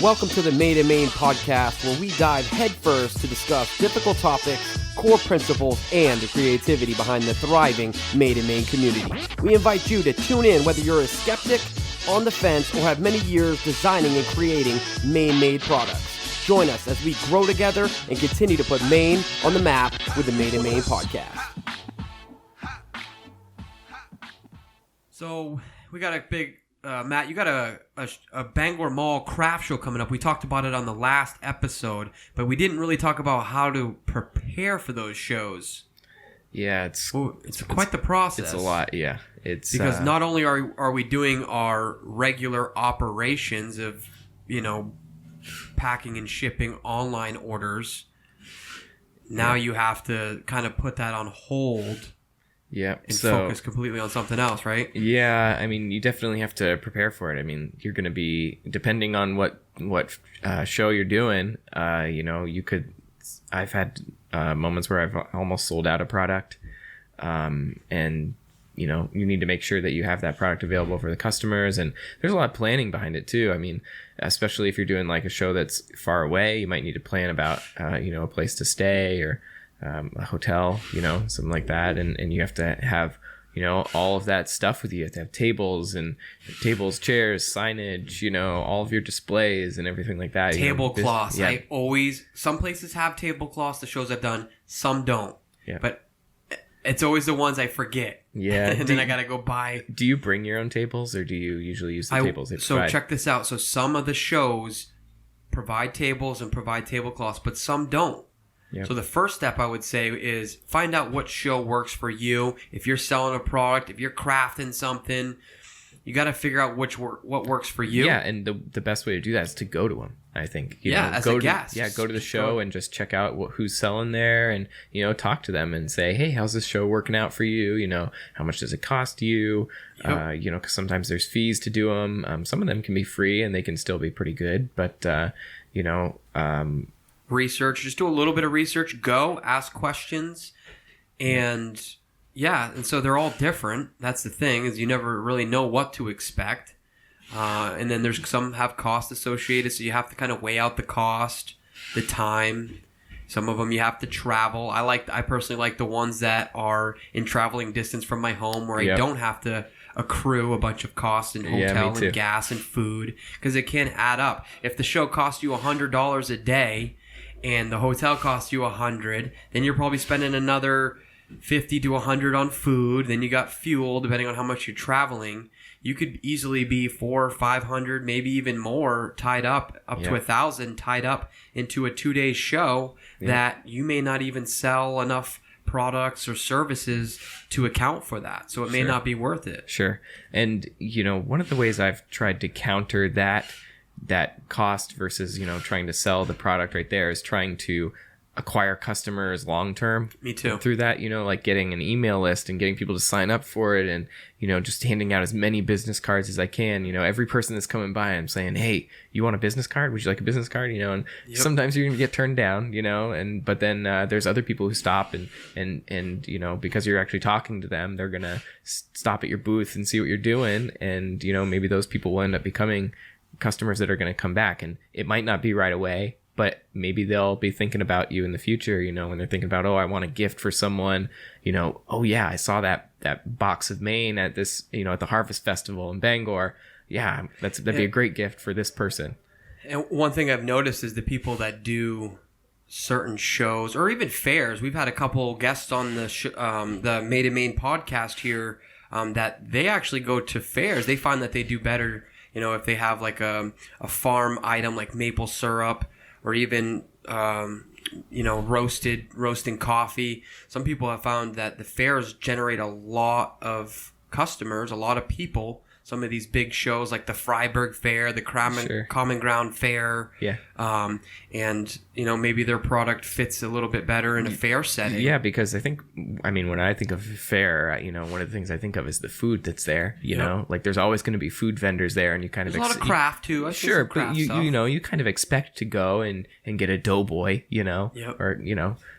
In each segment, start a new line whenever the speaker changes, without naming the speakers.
Welcome to the Made in Maine podcast, where we dive headfirst to discuss difficult topics, core principles, and the creativity behind the thriving Made in Maine community. We invite you to tune in whether you're a skeptic, on the fence, or have many years designing and creating Maine-made products. Join us as we grow together and continue to put Maine on the map with the Made in Maine podcast. So we got a big... Matt, you got a Bangor Mall craft show coming up. We talked about it on the last episode, but we didn't really talk about how to prepare for those shows.
Yeah, it's
quite the process.
It's a lot, yeah. It's
because not only are we doing our regular operations of, packing and shipping online orders, now you have to kind of put that on hold.
Yeah,
and focus completely on something else, right?
Yeah, I mean, you definitely have to prepare for it. I mean, you're going to be, depending on what show you're doing, you could, I've had moments where I've almost sold out a product, and, you need to make sure that you have that product available for the customers, and there's a lot of planning behind it too. I mean, especially if you're doing like a show that's far away, you might need to plan about, a place to stay or a hotel, something like that. And you have to have, all of that stuff with you. You have to have tables, chairs, signage, all of your displays and everything like that.
Tablecloths.
Yeah.
Some places have tablecloths, the shows I've done, some don't.
Yeah.
But it's always the ones I forget.
Yeah.
And then I got to go buy.
Do you bring your own tables, or do you usually use the tables they provide?
So check this out. So some of the shows provide tables and provide tablecloths, but some don't. Yep. So the first step I would say is find out what show works for you. If you're selling a product, if you're crafting something, you got to figure out what works for you.
Yeah, and the best way to do that is to go to them, I think.
As a guest.
Yeah, go to the show and just check out who's selling there, and talk to them and say, hey, how's this show working out for you? How much does it cost you? Yep. Because sometimes there's fees to do them. Some of them can be free and they can still be pretty good, but
research, just do a little bit of research, go ask questions, and so they're all different. That's the thing, is you never really know what to expect, and then there's some have cost associated, so you have to kind of weigh out the cost, the time. Some of them you have to travel. I personally like the ones that are in traveling distance from my home, where I don't have to accrue a bunch of costs in hotel and gas and food, because it can add up. If the show costs you $100 a day and the hotel costs you $100, then you're probably spending another $50 to $100 on food. Then you got fuel, depending on how much you're traveling. You could easily be $400 or $500, maybe even more, tied up to $1,000, tied up into a 2-day show that you may not even sell enough products or services to account for that. So it may not be worth it.
Sure. And, one of the ways I've tried to counter that cost versus, trying to sell the product right there is trying to acquire customers long term.
Me too.
Through that, like getting an email list and getting people to sign up for it, and, just handing out as many business cards as I can. Every person that's coming by, I'm saying, hey, you want a business card? Would you like a business card? And sometimes you're going to get turned down, but then there's other people who stop and because you're actually talking to them, they're going to stop at your booth and see what you're doing. And, maybe those people will end up becoming customers that are going to come back, and it might not be right away, but maybe they'll be thinking about you in the future, when they're thinking about, I want a gift for someone, oh yeah, I saw that box of Maine at this, at the Harvest Festival in Bangor. Yeah, that'd be a great gift for this person.
And one thing I've noticed is the people that do certain shows or even fairs. We've had a couple guests on the Made in Maine podcast here that they actually go to fairs. They find that they do better, if they have like a farm item like maple syrup, or even, roasting coffee. Some people have found that the fairs generate a lot of customers, a lot of people. Some of these big shows like the Freiburg Fair, the Common Ground Fair.
Yeah.
And, maybe their product fits a little bit better in a fair setting.
Yeah, because when I think of fair, one of the things I think of is the food that's there, you know, like there's always going to be food vendors there, and you kind of...
There's a lot of craft too.
Sure, but you kind of expect to go and get a doughboy, or,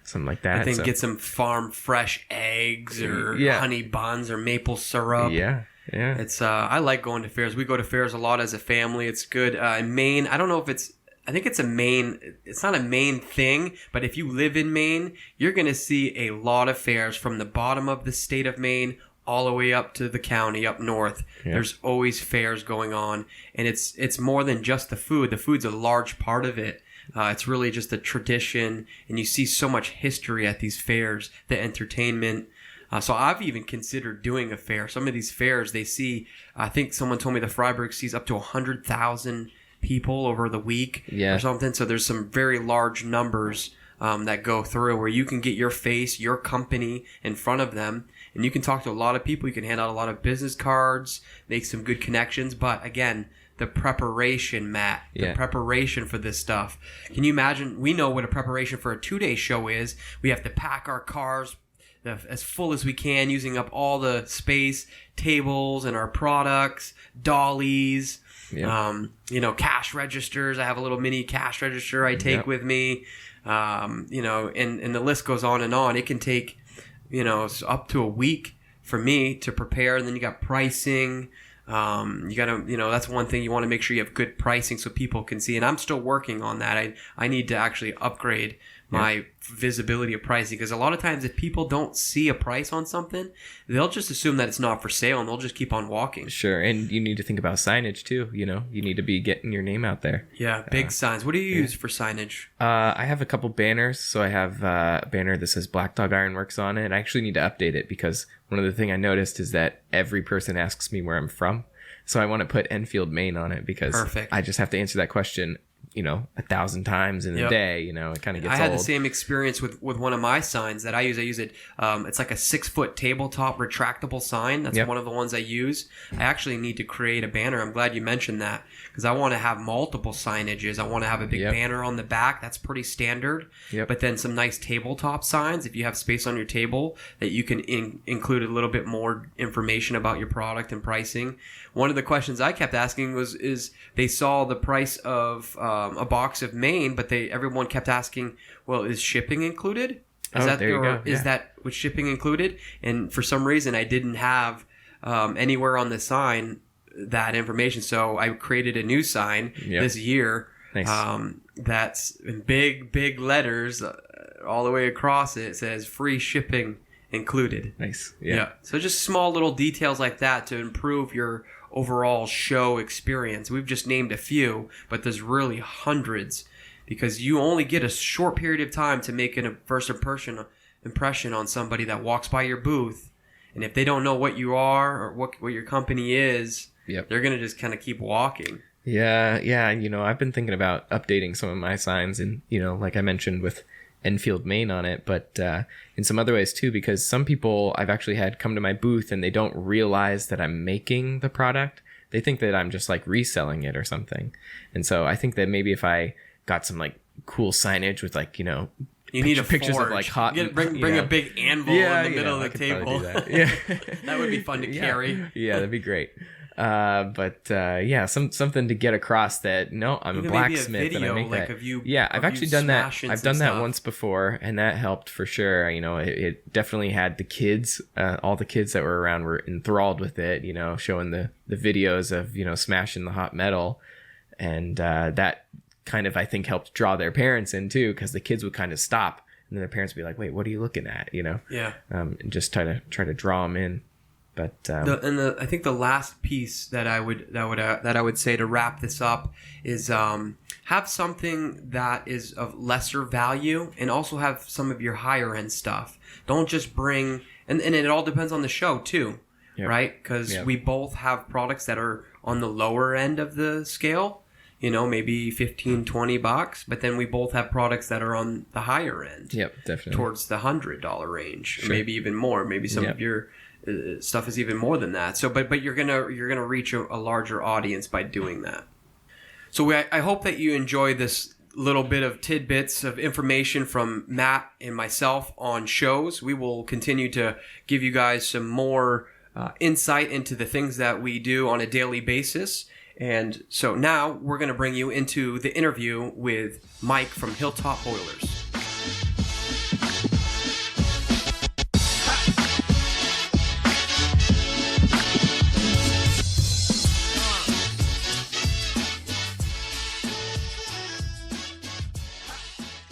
something like that.
Get some farm fresh eggs or honey buns or maple syrup.
Yeah. Yeah.
It's I like going to fairs. We go to fairs a lot as a family. It's good. In Maine, I don't know if I think it's a Maine. It's not a Maine thing, but if you live in Maine, you're going to see a lot of fairs from the bottom of the state of Maine all the way up to the county up north. Yeah. There's always fairs going on, and it's more than just the food. The food's a large part of it. It's really just a tradition, and you see so much history at these fairs, the entertainment. So I've even considered doing a fair. Some of these fairs, they see, I think someone told me the Freiburg sees up to 100,000 people over the week or something. So there's some very large numbers that go through where you can get your face, your company in front of them, and you can talk to a lot of people. You can hand out a lot of business cards, make some good connections. But again, the preparation, Matt, the preparation for this stuff. Can you imagine? We know what a preparation for a 2-day show is. We have to pack our cars as full as we can, using up all the space, tables and our products, dollies, cash registers. I have a little mini cash register I take with me, and the list goes on and on. It can take, up to a week for me to prepare. And then you got pricing. You gotta, that's one thing. You want to make sure you have good pricing so people can see. And I'm still working on that. I need to actually upgrade my visibility of pricing, because a lot of times if people don't see a price on something, they'll just assume that it's not for sale and they'll just keep on walking.
Sure. And you need to think about signage too. You need to be getting your name out there.
Yeah. Big signs. What do you use for signage?
I have a couple banners. So I have a banner that says Black Dog Ironworks on it. I actually need to update it because one of the things I noticed is that every person asks me where I'm from. So I want to put Enfield, Maine on it because I just have to answer that question 1,000 times in a day. It kind of gets old.
I had the same experience with one of my signs that I use. I use it. It's like a 6-foot tabletop retractable sign. That's one of the ones I use. I actually need to create a banner. I'm glad you mentioned that because I want to have multiple signages. I want to have a big banner on the back. That's pretty standard. But then some nice tabletop signs. If you have space on your table that you can include a little bit more information about your product and pricing. One of the questions I kept asking is they saw the price of a box of Maine, but everyone kept asking, well, is shipping included? Is that with shipping included? And for some reason, I didn't have anywhere on the sign that information. So I created a new sign this year. Nice. That's in big letters all the way across it. It says free shipping included.
Nice.
So just small little details like that to improve your overall show experience. We've just named a few, but there's really hundreds because you only get a short period of time to make a first impression on somebody that walks by your booth. And if they don't know what you are or what your company is, they're going to just kind of keep walking.
Yeah. I've been thinking about updating some of my signs and, like I mentioned with Enfield, Maine on it, but in some other ways too, because some people I've actually had come to my booth and they don't realize that I'm making the product. They think that I'm just like reselling it or something. And so I think that maybe if I got some like cool signage with like,
you need pictures
of like hot.
Bring a big anvil in the middle of the table. That would be fun to carry.
Yeah, that'd be great. Something to get across that I'm a blacksmith and I make that. I've actually done that. I've done that once before, and that helped for sure. It definitely had the kids, all the kids that were around were enthralled with it. Showing the videos of smashing the hot metal, and that kind of I think helped draw their parents in too, because the kids would kind of stop, and then their parents would be like, "Wait, what are you looking at?" And just try to draw them in. But
I think the last piece that I would say to wrap this up is have something that is of lesser value and also have some of your higher end stuff. Don't just bring and it all depends on the show too, right? Because we both have products that are on the lower end of the scale, maybe $15-$20, but then we both have products that are on the higher end.
Yep, definitely.
Towards the $100 range, maybe even more. Maybe some of your stuff is even more than that. So, but you're gonna reach a larger audience by doing that. So I hope that you enjoy this little bit of tidbits of information from Matt and myself on shows. We will continue to give you guys some more insight into the things that we do on a daily basis. And so now we're going to bring you into the interview with Mike from Hilltop Boilers.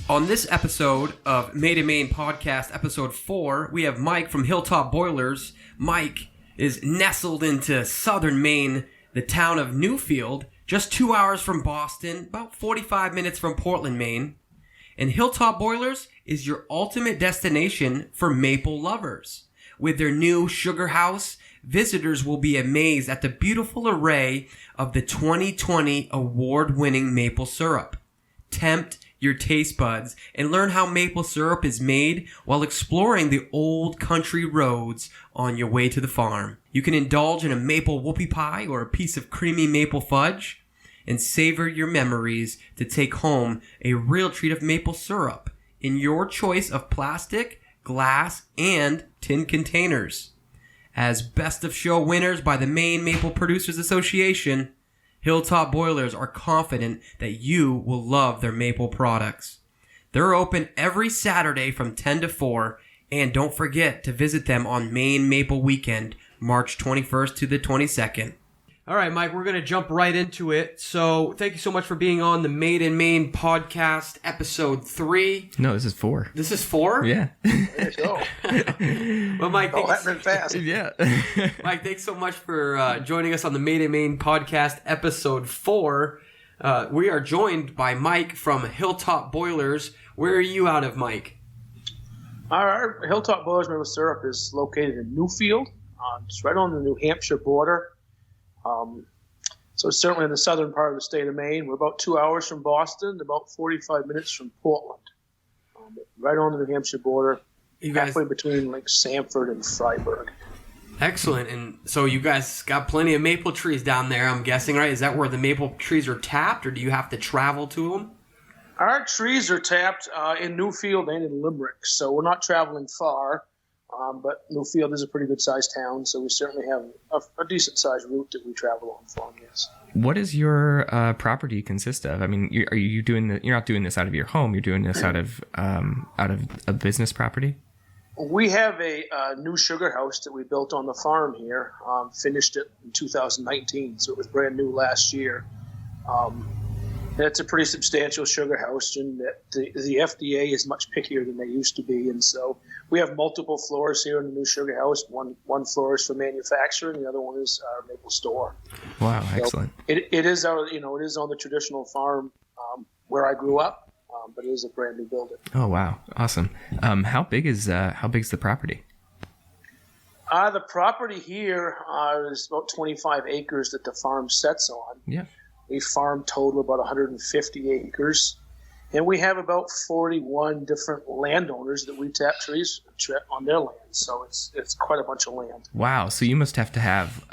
On this episode of Made in Maine podcast, episode 4, we have Mike from Hilltop Boilers. Mike is nestled into southern Maine, the town of Newfield, just 2 hours from Boston, about 45 minutes from Portland, Maine. And Hilltop Boilers is your ultimate destination for maple lovers. With their new sugar house, visitors will be amazed at the beautiful array of the 2020 award-winning maple syrup. Tempt your taste buds and learn how maple syrup is made while exploring the old country roads on your way to the farm. You can indulge in a maple whoopie pie or a piece of creamy maple fudge and savor your memories to take home a real treat of maple syrup in your choice of plastic, glass, and tin containers. As best of show winners by the Maine Maple Producers Association, Hilltop Boilers are confident that you will love their maple products. They're open every Saturday from 10 to 4, and don't forget to visit them on Maine Maple Weekend, March 21st to the 22nd. All right, Mike, we're going to jump right into it. So thank you so much for being on the Made in Maine podcast, episode 3.
No, this is 4.
This is 4?
Yeah.
There you go.
Well, Mike,
That went fast.
Yeah.
Mike, thanks so much for joining us on the Made in Maine podcast, episode 4. We are joined by Mike from Hilltop Boilers. Where are you out of, Mike?
Our Hilltop Boilers Maple Syrup is located in Newfield. It's right on the New Hampshire border. So it's certainly in the southern part of the state of Maine. We're about 2 hours from Boston, about 45 minutes from Portland. Right on the New Hampshire border, halfway between like Sanford and Freiburg.
Excellent. And so you guys got plenty of maple trees down there, I'm guessing, right? Is that where the maple trees are tapped, or do you have to travel to them?
Our trees are tapped in Newfield and in Limerick, so we're not traveling far. But Newfield is a pretty good-sized town, so we certainly have a decent-sized route that we travel on from, yes.
What does your property consist of? I mean, you're not doing this out of your home. You're doing this out of a business property?
We have a new sugar house that we built on the farm here. Finished it in 2019, so it was brand new last year. And it's a pretty substantial sugar house, and the FDA is much pickier than they used to be, and so we have multiple floors here in the new sugar house. One floor is for manufacturing, the other one is our maple store.
Wow, excellent!
So it is it is on the traditional farm where I grew up, but it is a brand new building.
Oh wow, awesome! How big is the property?
The property here is about 25 acres that the farm sets on.
Yeah.
We farm total about 150 acres, and we have about 41 different landowners that we tap trees on their land. So it's quite a bunch of land.
Wow! So you must have to have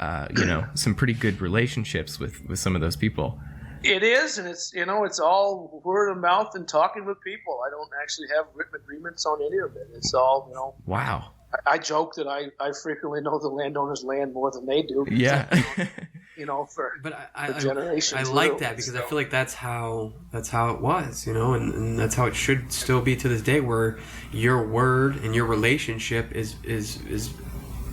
some pretty good relationships with some of those people.
It is, and it's all word of mouth and talking with people. I don't actually have written agreements on any of it. It's all
Wow.
I joke that I frequently know the landowner's land more than they do.
Yeah.
For
I
generations.
I like that because I feel like that's how it was, and that's how it should still be to this day, where your word and your relationship is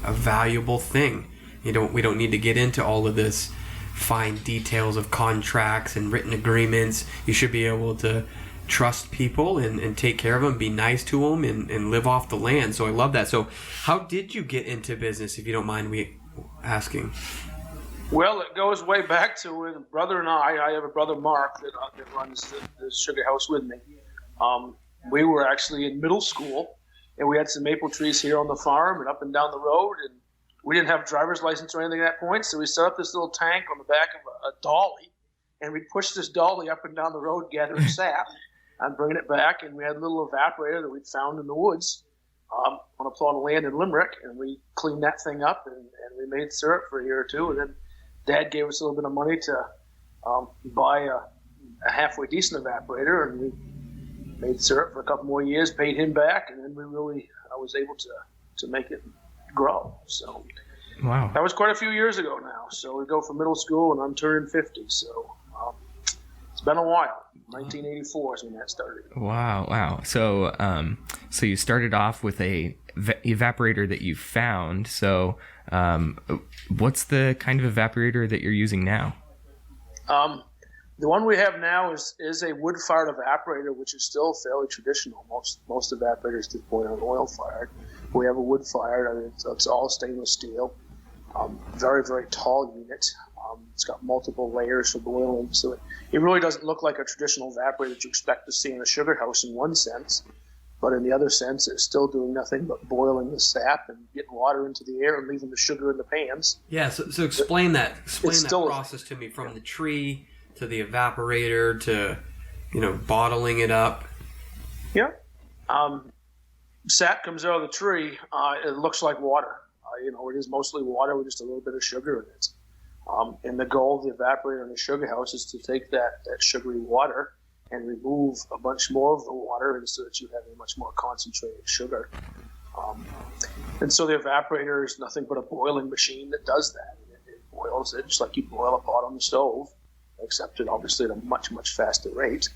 a valuable thing. We don't need to get into all of this fine details of contracts and written agreements. You should be able to trust people and take care of them, be nice to them, and live off the land. So I love that. So how did you get into business, if you don't mind me asking?
Well, it goes way back to when brother and I have a brother, Mark, that runs the sugar house with me. We were actually in middle school, and we had some maple trees here on the farm and up and down the road, and we didn't have a driver's license or anything at that point, so we set up this little tank on the back of a dolly, and we pushed this dolly up and down the road gathering sap and bringing it back, and we had a little evaporator that we'd found in the woods on a plot of land in Limerick, and we cleaned that thing up, and we made syrup for a year or two, and then Dad gave us a little bit of money to buy a halfway decent evaporator, and we made syrup for a couple more years, paid him back, and then I was able to make it grow. So
wow,
that was quite a few years ago now. So we go from middle school, and I'm turning 50. So it's been a while. 1984 is when that started.
Wow. So so you started off with a evaporator that you found. So what's the kind of evaporator that you're using now?
The one we have now is a wood-fired evaporator, which is still fairly traditional. Most evaporators just boil on oil-fired. We have a wood-fired. It's all stainless steel. Very, very tall unit. It's got multiple layers for boiling, so it really doesn't look like a traditional evaporator that you expect to see in a sugar house in one sense. But in the other sense, it's still doing nothing but boiling the sap and getting water into the air and leaving the sugar in the pans.
Yeah, so explain that. Explain that process to me, from the tree to the evaporator to, bottling it up.
Yeah. Sap comes out of the tree. It looks like water. It is mostly water with just a little bit of sugar in it. And the goal of the evaporator in the sugar house is to take that sugary water and remove a bunch more of the water, and so that you have a much more concentrated sugar. And so the evaporator is nothing but a boiling machine that does that. It boils it just like you boil a pot on the stove, except it obviously at a much, much faster rate.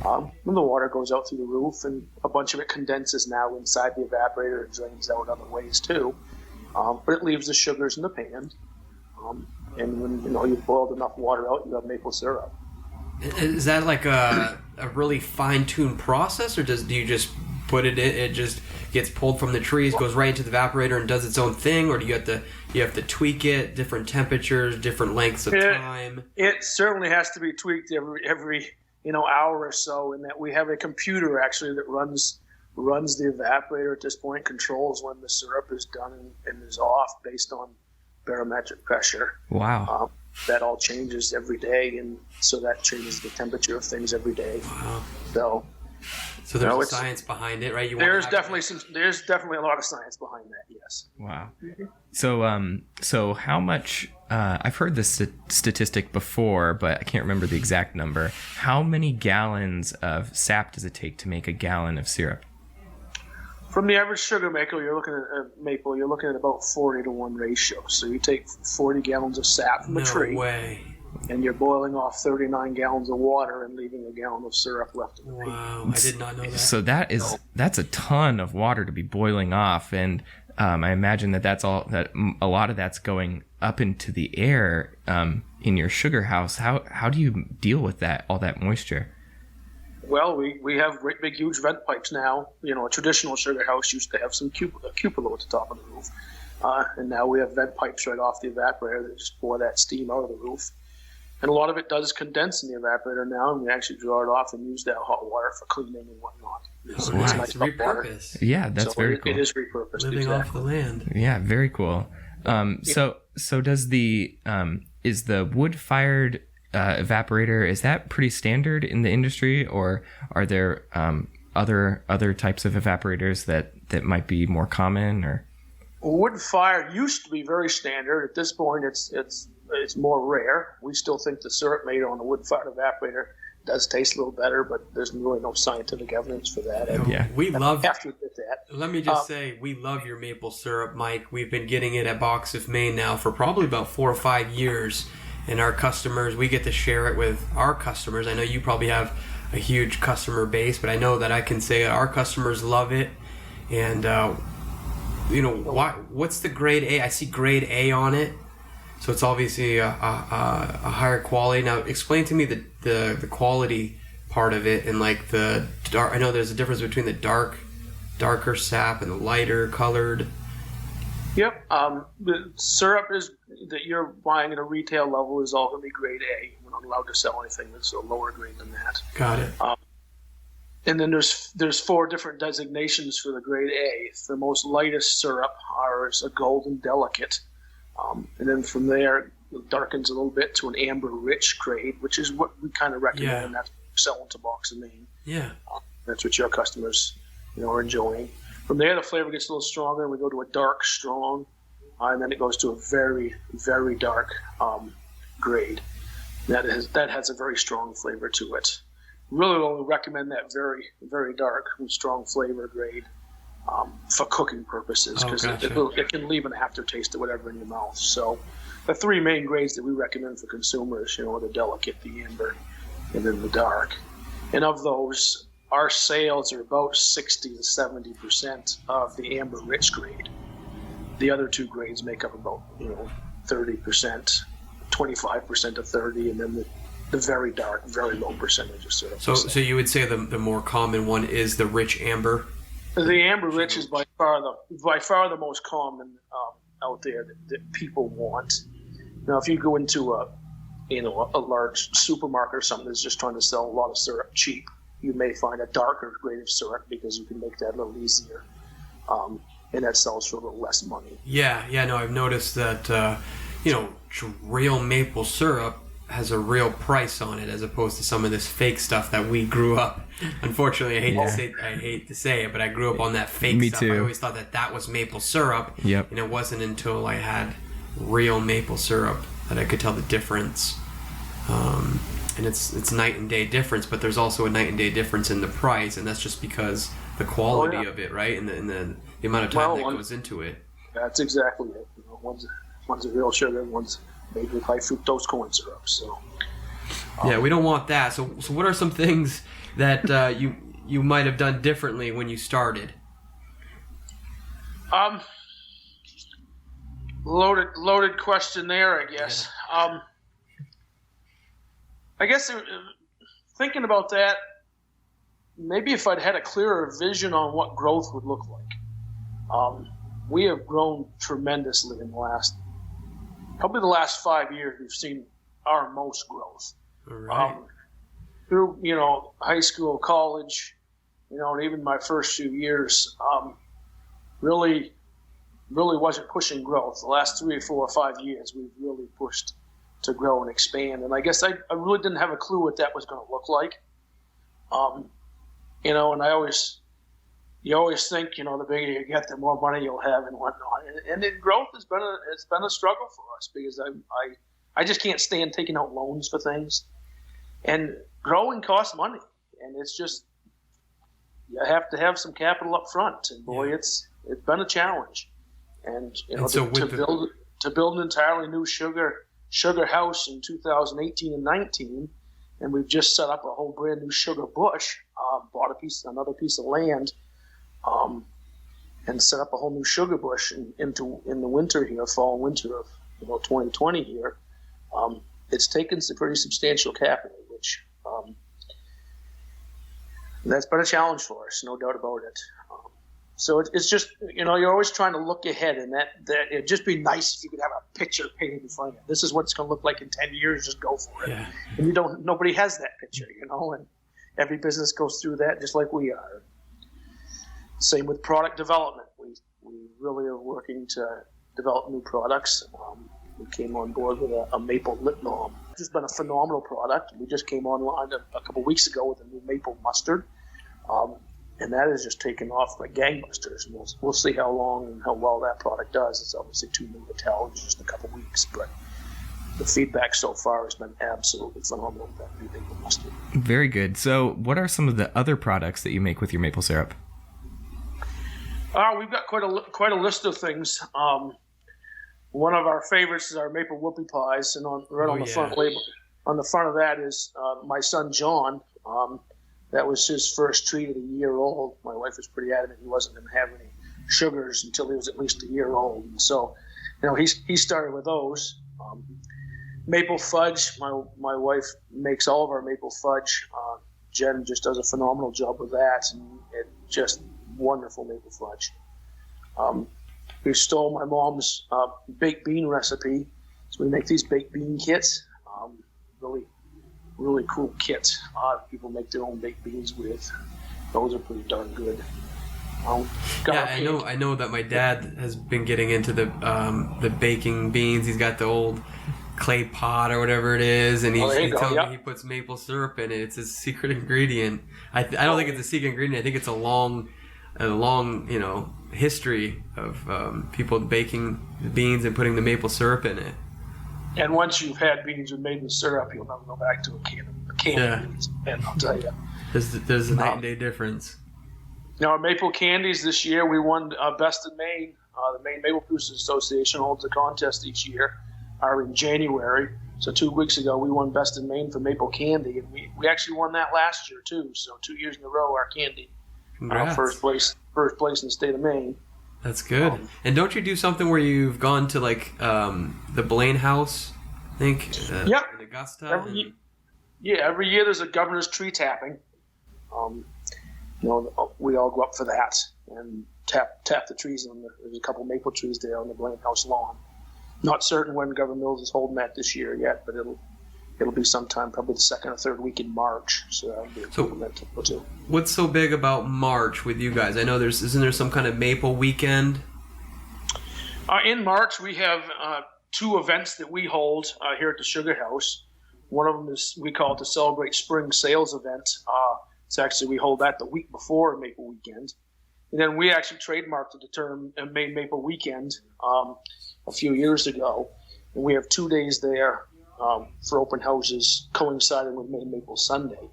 And the water goes out through the roof, and a bunch of it condenses now inside the evaporator and drains out other ways too. But it leaves the sugars in the pan. And when you've boiled enough water out, you have maple syrup.
Is that like a really fine-tuned process, or do you just put it in, it just gets pulled from the trees, goes right into the evaporator and does its own thing, or do you have to tweak it, different temperatures, different lengths of time?
It certainly has to be tweaked every hour or so, in that we have a computer actually that runs the evaporator at this point, controls when the syrup is done and is off based on barometric pressure.
Wow.
That all changes every day, and so that changes the temperature of things every day.
Wow. So there's a science behind it, right?
There's definitely a lot of science behind that. Yes.
Wow. So how much? I've heard this statistic before, but I can't remember the exact number. How many gallons of sap does it take to make a gallon of syrup?
From the average sugar maker, you're looking at about 40-to-1 ratio. So you take 40 gallons of sap from a tree.
No way.
And you're boiling off 39 gallons of water and leaving a gallon of syrup left in the pan.
Wow, I did not know that.
So that's a ton of water to be boiling off, and I imagine that a lot of that's going up into the air in your sugar house. How do you deal with all that moisture?
Well, we have great big huge vent pipes now. A traditional sugar house used to have some cupola at the top of the roof, and now we have vent pipes right off the evaporator that just pour that steam out of the roof. And a lot of it does condense in the evaporator now, and we actually draw it off and use that hot water for cleaning and whatnot.
It's nice repurposed.
Yeah, that's very cool.
It is repurposed.
Living off the land.
Yeah, very cool. So does is the wood-fired evaporator, is that pretty standard in the industry, or are there other types of evaporators that might be more common? Or
wood-fired used to be very standard. At this point, it's more rare. We still think the syrup made on a wood-fired evaporator does taste a little better, but there's really no scientific evidence for that.
We love.
Have to admit that.
Let me just say, we love your maple syrup, Mike. We've been getting it at Box of Maine now for probably about 4 or 5 years, and our customers, we get to share it with our customers. I know you probably have a huge customer base, but I know that I can say our customers love it. And what's the grade A? I see grade A on it. So it's obviously a higher quality. Now, explain to me the quality part of it, and like the dark. I know there's a difference between the darker sap and the lighter colored.
Yep. The syrup that you're buying at a retail level is all going to be grade A. We're not allowed to sell anything that's a lower grade than that.
Got it.
And then there's 4 different designations for the grade A. The most lightest syrup is a golden delicate. And then from there, it darkens a little bit to an amber rich grade, which is what we kind of recommend, and that's selling to Box of Maine.
Yeah.
That's what your customers, are enjoying. From there, the flavor gets a little stronger, and we go to a dark strong, and then it goes to a very, very dark grade. That has a very strong flavor to it. Really only recommend that very, very dark and strong flavor grade for cooking purposes, because it can leave an aftertaste of whatever in your mouth. So the 3 main grades that we recommend for consumers, are the delicate, the amber, and then the dark. And of those, our sales are about 60 to 70% of the amber rich grade. The other 2 grades make up about 30%, 25% of 30, and then the very dark, very low percentage of syrup.
So you would say the more common one is the rich amber?
The amber rich is by far the most common out there that people want. Now, if you go into a large supermarket or something that's just trying to sell a lot of syrup cheap, you may find a darker grade of syrup because you can make that a little easier, and that sells for a little less money.
Yeah. No, I've noticed that real maple syrup has a real price on it as opposed to some of this fake stuff that we grew up. Unfortunately, I hate to say it, but I grew up on that fake
Me
stuff.
too.
I always thought that was maple syrup.
Yep.
And it wasn't until I had real maple syrup that I could tell the difference. And it's night and day difference, but there's also a night and day difference in the price, and that's just because the quality of it, right, and the amount of time that goes into it.
That's exactly it. One's a real sugar, and one's made with high fructose corn syrup. So
yeah, we don't want that. So what are some things that you might have done differently when you started?
Loaded question there, I guess. Yeah. I guess thinking about that, maybe if I'd had a clearer vision on what growth would look like. We have grown tremendously in the last 5 years. We've seen our most growth.
Right.
Through high school, college, and even my first few years, really wasn't pushing growth. The last 3 or 4 or 5 years, we've really pushed to grow and expand. And I guess I really didn't have a clue what that was going to look like. And you always think, the bigger you get, the more money you'll have and whatnot. And growth has been a struggle for us because I just can't stand taking out loans for things. And growing costs money, and it's just, you have to have some capital up front. And boy, it's been a challenge. And to build an entirely new sugar house in 2018 and 19, and we've just set up a whole brand new sugar bush. Bought another piece of land, and set up a whole new sugar bush in the winter here, fall and winter of 2020 here. It's taken some pretty substantial capital, which that's been a challenge for us, no doubt about it. So it's just, you're always trying to look ahead, and that it'd just be nice if you could have a picture painted in front of you. This is what it's going to look like in 10 years. Just go for it. Yeah. And nobody has that picture, and every business goes through that just like we are. Same with product development. We really are working to develop new products. We came on board with a maple lip balm. It's just been a phenomenal product. We just came online a couple weeks ago with a new maple mustard. And that has just taken off like gangbusters. And we'll see how long and how well that product does. It's obviously too new to tell. It's just a couple weeks, but the feedback so far has been absolutely phenomenal with that new maple mustard.
Very good. So what are some of the other products that you make with your maple syrup?
We've got quite a list of things. One of our favorites is our maple whoopie pies, and on the front label, on the front of that is my son John. That was his first treat at a year old. My wife was pretty adamant he wasn't going to have any sugars until he was at least a year old. And so, he started with those. Maple fudge, my wife makes all of our maple fudge. Jen just does a phenomenal job with that, and it just wonderful maple fudge. We stole my mom's baked bean recipe, so we make these baked bean kits. Really cool kits. People make their own baked beans with. Those are pretty darn good.
I know that my dad has been getting into the baking beans. He's got the old clay pot or whatever it is, and he tells me he puts maple syrup in it. It's his secret ingredient. I don't think it's a secret ingredient. I think it's a long history of people baking the beans and putting the maple syrup in it.
And once you've had beans with maple syrup, you'll never go back to a can of beans. And I'll tell you,
there's a night and day difference.
Now, our maple candies this year, we won Best in Maine. The Maine Maple Producers Association holds a contest each year. Are in January. So 2 weeks ago, we won Best in Maine for maple candy, and we actually won that last year too. So 2 years in a row, our candy first place in the state of Maine.
That's good. And don't you do something where you've gone to like the Blaine House, I think, in Augusta?
Yeah, every year there's a governor's tree tapping. We all go up for that and tap the trees. There's a couple maple trees there on the Blaine House lawn. Not certain when Governor Mills is holding that this year yet, but it'll be sometime, probably the second or third week in March. So that'll be a cool event to go to.
What's so big about March with you guys? I know isn't there some kind of maple weekend?
In March, we have 2 events that we hold here at the Sugar House. One of them is, we call it the Celebrate Spring Sales event. It's actually, we hold that the week before Maple Weekend. And then we actually trademarked the term Maine Maple Weekend a few years ago. And we have 2 days there for open houses coinciding with Maine Maple Sunday.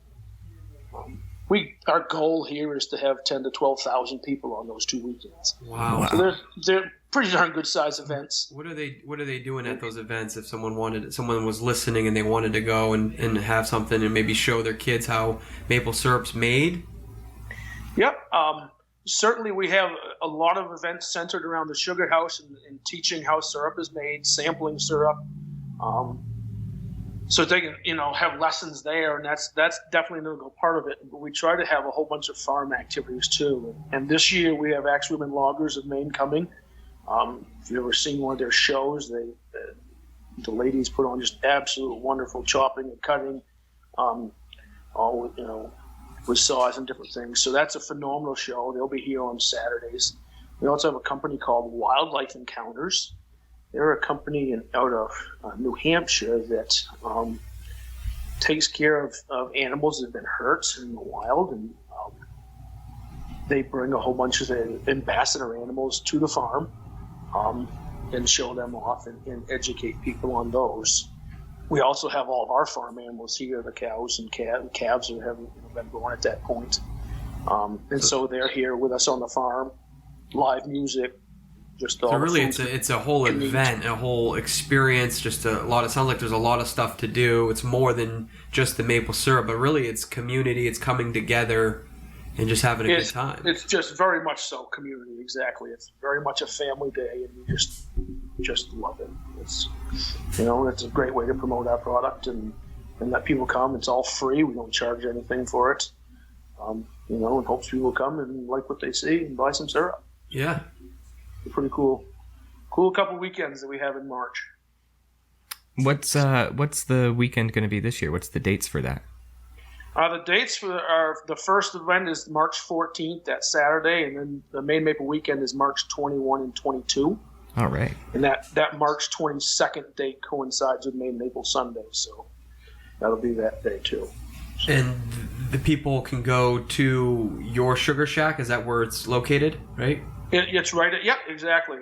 Our goal here is to have 10 to 12,000 people on those 2 weekends.
Wow!
So they're pretty darn good size events.
What are they doing at those events? If someone was listening and they wanted to go and have something and maybe show their kids how maple syrup's made?
Yep. Certainly, we have a lot of events centered around the Sugar House and teaching how syrup is made, sampling syrup. So they can, have lessons there, and that's definitely an integral part of it. But we try to have a whole bunch of farm activities too. And this year we have Axe Women Loggers of Maine coming. If you've ever seen one of their shows, the ladies put on just absolute wonderful chopping and cutting, with saws and different things. So that's a phenomenal show. They'll be here on Saturdays. We also have a company called Wildlife Encounters. They're a company out of New Hampshire that takes care of animals that have been hurt in the wild, and they bring a whole bunch of the ambassador animals to the farm and show them off and educate people on those. We also have all of our farm animals here, the cows and calves that have been born at that point. And so they're here with us on the farm, live music.
So really, it's a whole event, a whole experience. Just a lot. It sounds like there's a lot of stuff to do. It's more than just the maple syrup, but really, it's community. It's coming together and just having a good time.
It's just very much so community. Exactly. It's very much a family day, and we just love it. It's it's a great way to promote our product and let people come. It's all free. We don't charge anything for it. And hopes people come and like what they see and buy some syrup.
Yeah.
Pretty cool couple weekends that we have in March.
What's the weekend going to be this year? What's the dates for that?
The dates for the first event is March 14th, that Saturday, and then the Maine Maple Weekend is March 21 and 22.
All right.
And that March 22nd date coincides with Maine Maple Sunday, so that'll be that day too.
And the people can go to your Sugar Shack. Is that where it's located, right?
It's right at, exactly.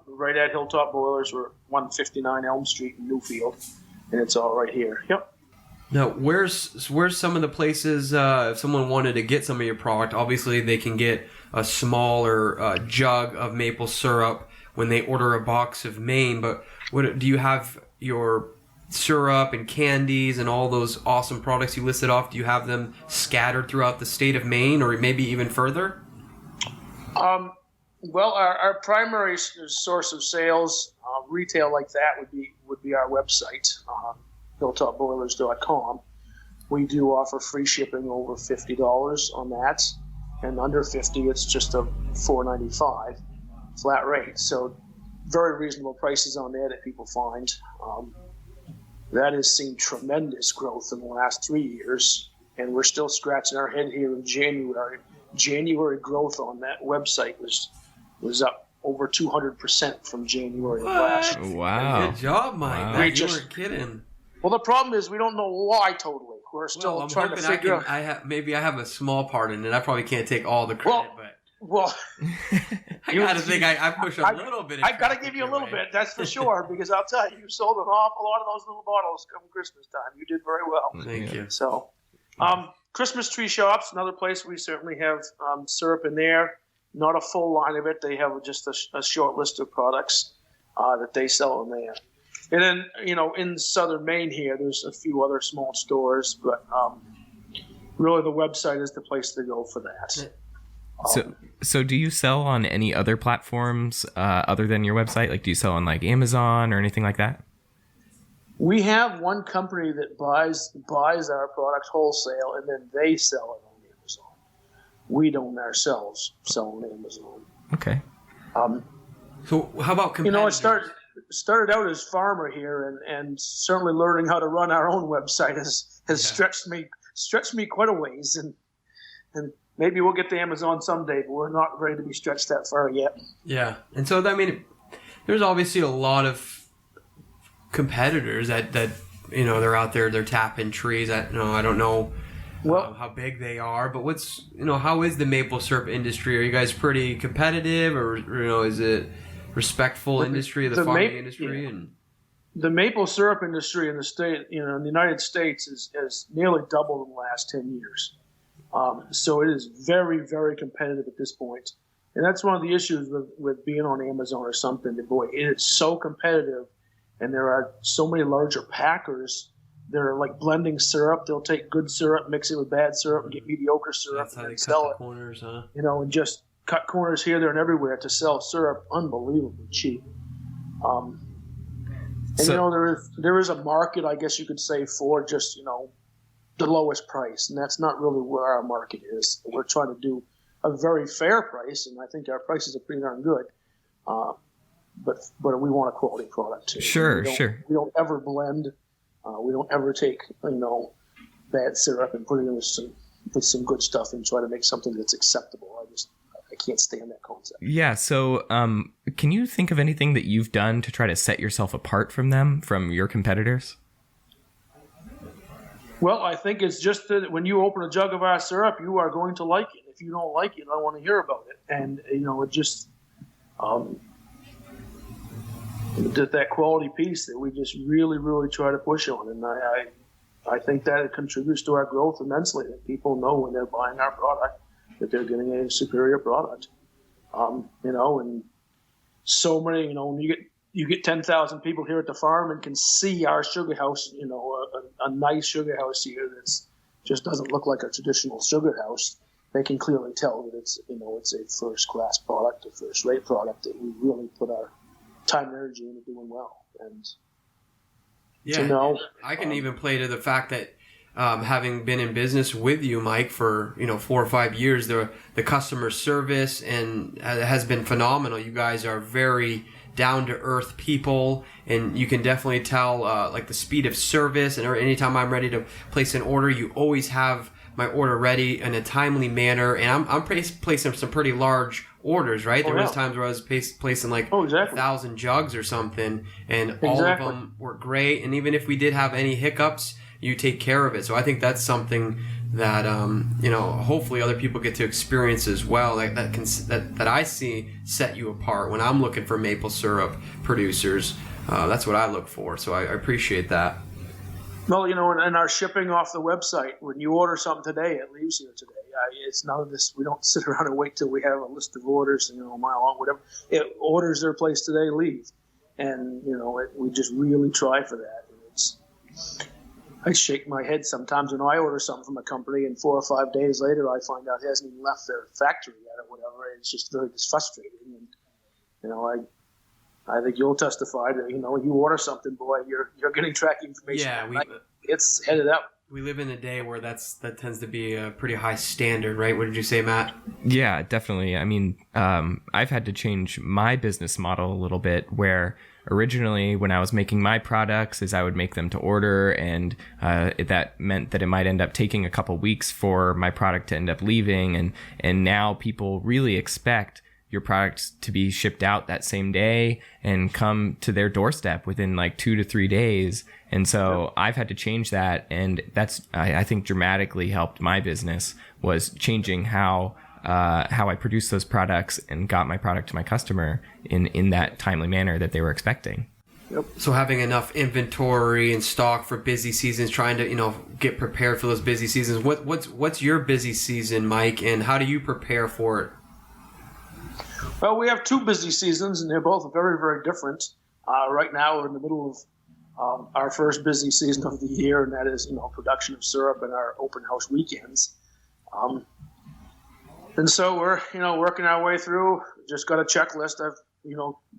Right at Hilltop Boilers. We're 159 Elm Street in Newfield, and it's all right here. Yep.
Now, where's some of the places, if someone wanted to get some of your product, obviously they can get a smaller jug of maple syrup when they order a box of Maine, but do you have your syrup and candies and all those awesome products you listed off? Do you have them scattered throughout the state of Maine or maybe even further?
Well, our primary source of sales, retail like that, would be our website, hilltopboilers.com. We do offer free shipping over $50 on that, and under $50, it's just a $4.95 flat rate. So very reasonable prices on there that people find. That has seen tremendous growth in the last 3 years, and we're still scratching our head here in January. January growth on that website was up over 200% from January of last year.
Wow.
Good job, Mike.
Wow.
You weren't kidding.
Well, the problem is we don't know why totally. We're still trying to figure out.
Maybe I have a small part in it. I probably can't take all the credit,
Well,
I gotta think I push a little bit.
I gotta give you a little bit, that's for sure, because I'll tell you, you sold an awful lot of those little bottles come Christmas time. You did very well.
Thank you.
So, Christmas tree shops, another place we certainly have syrup in there. Not a full line of it. They have just a short list of products that they sell in there. And then, in southern Maine here, there's a few other small stores, but really the website is the place to go for that.
So do you sell on any other platforms other than your website? Like, do you sell on like Amazon or anything like that?
We have one company that buys our product wholesale, and then they sell it on Amazon. We don't ourselves sell on Amazon.
Okay.
So how about competitors?
It started out as farmer here, and certainly learning how to run our own website has stretched me quite a ways, and maybe we'll get to Amazon someday, but we're not ready to be stretched that far yet.
Yeah, and so I mean, there's obviously a lot of competitors that they're out there, they're tapping trees. I don't know how big they are, but how is the maple syrup industry? Are you guys pretty competitive, or is it respectful industry of the farming industry? And
the maple syrup industry in the state, in the United States, has nearly doubled in the last 10 years. So it is very, very competitive at this point. And that's one of the issues with being on Amazon or something. Boy, it is so competitive, and there are so many larger packers. They're like blending syrup. They'll take good syrup, mix it with bad syrup, and get mediocre syrup,
that's how they
sell
cut the corners, huh?
And just cut corners here, there, and everywhere to sell syrup unbelievably cheap. There is a market, I guess you could say, for just the lowest price, and that's not really where our market is. We're trying to do a very fair price, and I think our prices are pretty darn good. But we want a quality product too.
Sure.
We don't ever blend. We don't ever take bad syrup and put it in with some good stuff and try to make something that's acceptable. I can't stand that concept.
Yeah. So, can you think of anything that you've done to try to set yourself apart from your competitors?
Well, I think it's just that when you open a jug of our syrup, you are going to like it. If you don't like it, I want to hear about it. And it just that quality piece that we just really, really try to push on. And I think that it contributes to our growth immensely. That people know when they're buying our product that they're getting a superior product. And so many, when you get 10,000 people here at the farm and can see our sugar house, a nice sugar house here that's just doesn't look like a traditional sugar house. They can clearly tell that it's a first class product, a first rate product that we really put our time and energy into doing well. And
I can even play to the fact that having been in business with you, Mike, for 4 or 5 years, the customer service and has been phenomenal. You guys are very down to earth people, and you can definitely tell like the speed of service. And anytime I'm ready to place an order, you always have my order ready in a timely manner. And I'm placing some pretty large orders, right? There was times where I was placing like 1,000 jugs or something, and all of them were great. And even if we did have any hiccups, you take care of it. So I think that's something that hopefully other people get to experience as well. That I see set you apart when I'm looking for maple syrup producers. That's what I look for. So I appreciate that.
Well, and our shipping off the website, when you order something today, it leaves here today. It's none of this. We don't sit around and wait till we have a list of orders, a mile long, whatever. It orders their place today, leave. And, we just really try for that. I shake my head sometimes when I order something from a company, and 4 or 5 days later I find out it hasn't even left their factory yet or whatever. It's just very frustrating. And, I think you'll testify that, you order something, boy, you're getting tracking information.
Yeah,
it's headed up.
We live in a day where that tends to be a pretty high standard, right? What did you say, Matt?
Yeah, definitely. I mean, I've had to change my business model a little bit, where originally when I was making my products is I would make them to order, and that meant that it might end up taking a couple weeks for my product to end up leaving. And now people really expect your products to be shipped out that same day and come to their doorstep within like 2 to 3 days. And so I've had to change that. And that's, I think, dramatically helped my business, was changing how I produced those products and got my product to my customer in that timely manner that they were expecting.
Yep. So having enough inventory and stock for busy seasons, trying to, get prepared for those busy seasons. What's your busy season, Mike, and how do you prepare for it?
Well, we have 2 busy seasons, and they're both very, very different. Right now, we're in the middle of our first busy season of the year, and that is, production of syrup and our open house weekends. And so we're, working our way through. Just got a checklist.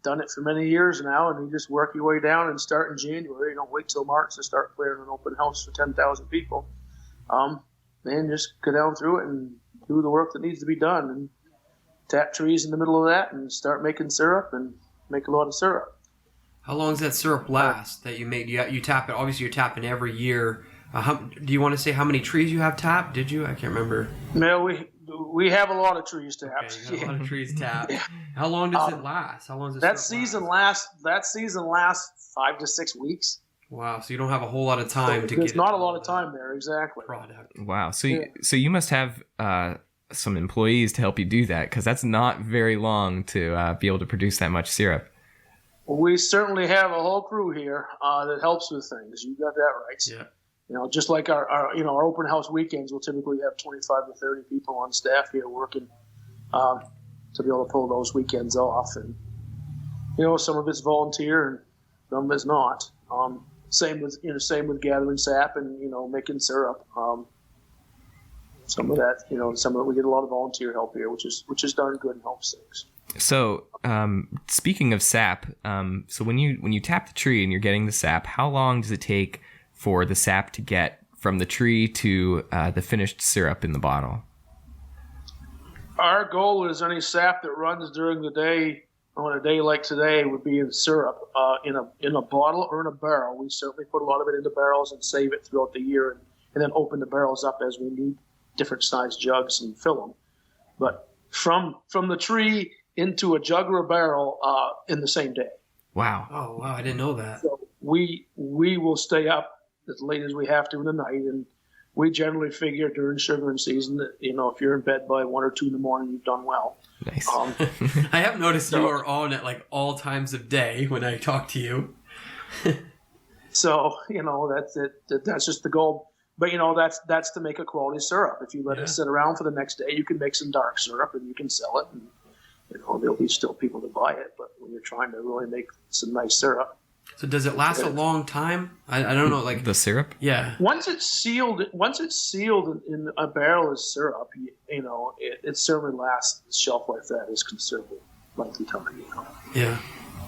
done it for many years now, and you just work your way down and start in January. You don't wait till March to start clearing an open house for 10,000 people. And just go down through it and do the work that needs to be done, and tap trees in the middle of that and start making syrup and make a lot of syrup.
How long does that syrup last that you make? You tap it. Obviously, you're tapping every year. Do you want to say how many trees you have tapped? Did you? I can't remember.
No, we have a lot of trees tapped.
Okay, you got a lot of trees tapped. Yeah. How long does it last? How long does
that season last? That season lasts 5 to 6 weeks.
Wow, so you don't have a whole lot of time to get.
There's not a lot of time there, exactly.
Product.
Wow, so you must have some employees to help you do that, because that's not very long to be able to produce that much syrup.
We certainly have a whole crew here that helps with things. You got that right.
Yeah.
Just like our open house weekends, we'll typically have 25 to 30 people on staff here working to be able to pull those weekends off. And some of it's volunteer and some of it's not. Same with gathering sap and making syrup. Some of that, we get a lot of volunteer help here, which is darn good and helps things.
So, speaking of sap, so when you tap the tree and you're getting the sap, how long does it take for the sap to get from the tree to the finished syrup in the bottle?
Our goal is any sap that runs during the day, on a day like today, would be in syrup in a bottle or in a barrel. We certainly put a lot of it into barrels and save it throughout the year, and then open the barrels up as we need different size jugs and fill them. But from the tree into a jug or a barrel in the same day.
Wow.
Oh, wow. I didn't know that.
So we will stay up as late as we have to in the night, and we generally figure during sugaring season that, if you're in bed by 1 or 2 in the morning, you've done well.
Nice.
I have noticed you are on at like all times of day when I talk to you.
So, that's it. That's just the goal. But, that's to make a quality syrup. If you let it sit around for the next day, you can make some dark syrup and you can sell it. And, there'll be still people to buy it. But when you're trying to really make some nice syrup.
So does it last a long time? I don't know. Like
the syrup?
Yeah.
Once it's sealed in a barrel as syrup, it certainly lasts. The shelf life that is considerable length of time.
Yeah.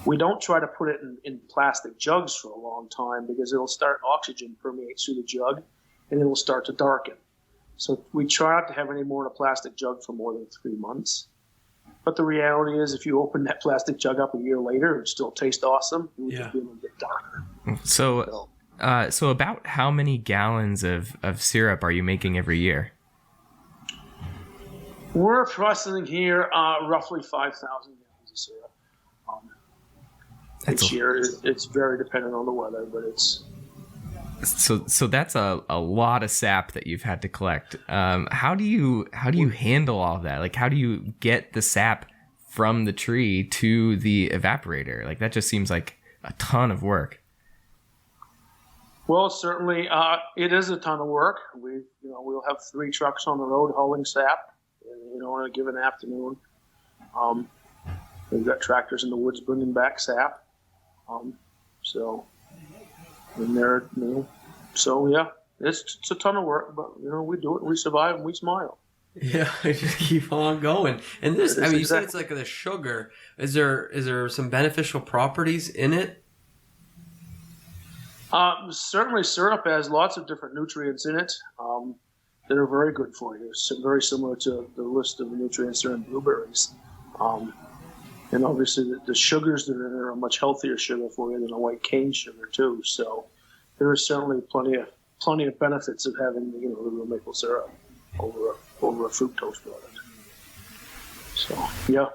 We don't try to put it in plastic jugs for a long time because it'll start oxygen permeates through the jug, and it'll start to darken. So we try not to have any more in a plastic jug for more than 3 months. But the reality is, if you open that plastic jug up a year later, it would still taste awesome. It would just be a little bit darker.
So about how many gallons of syrup are you making every year?
We're processing here roughly 5,000 gallons of syrup. Each year, it's very dependent on the weather, but it's...
So that's a lot of sap that you've had to collect. How do you handle all of that? Like, how do you get the sap from the tree to the evaporator? Like, that just seems like a ton of work.
Well, certainly, it is a ton of work. We'll have 3 trucks on the road hauling sap, on a given afternoon. We've got tractors in the woods bringing back sap. It's a ton of work, but we do it, we survive, and we smile.
Yeah, I just keep on going. And this, you said it's like the sugar. Is there some beneficial properties in it?
Certainly, syrup has lots of different nutrients in it that are very good for you. So very similar to the list of nutrients that are in blueberries. And obviously, the sugars that are in there are a much healthier sugar for you than a white cane sugar too. So there is certainly plenty of benefits of having the real maple syrup over a fructose product. So yeah.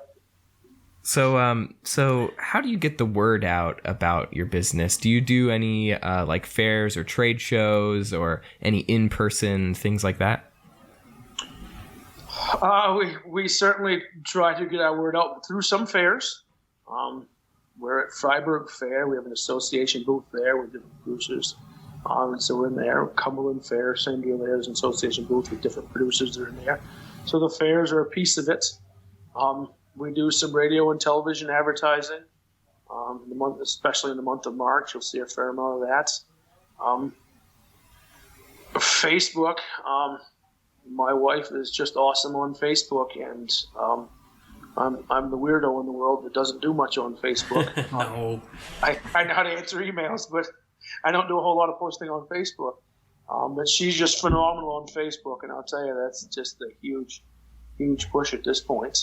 So how do you get the word out about your business? Do you do any like fairs or trade shows or any in-person things like that?
We certainly try to get our word out through some fairs. We're at Freiburg Fair. We have an association booth there with different producers. And so we're in there. Cumberland Fair, same deal there. There's an association booth with different producers that are in there. So the fairs are a piece of it. We do some radio and television advertising. Especially in the month of March, you'll see a fair amount of that. Facebook. My wife is just awesome on Facebook, and I'm the weirdo in the world that doesn't do much on Facebook.
No.
I know how to answer emails, but I don't do a whole lot of posting on Facebook. But she's just phenomenal on Facebook, and I'll tell you, that's just a huge push at this point.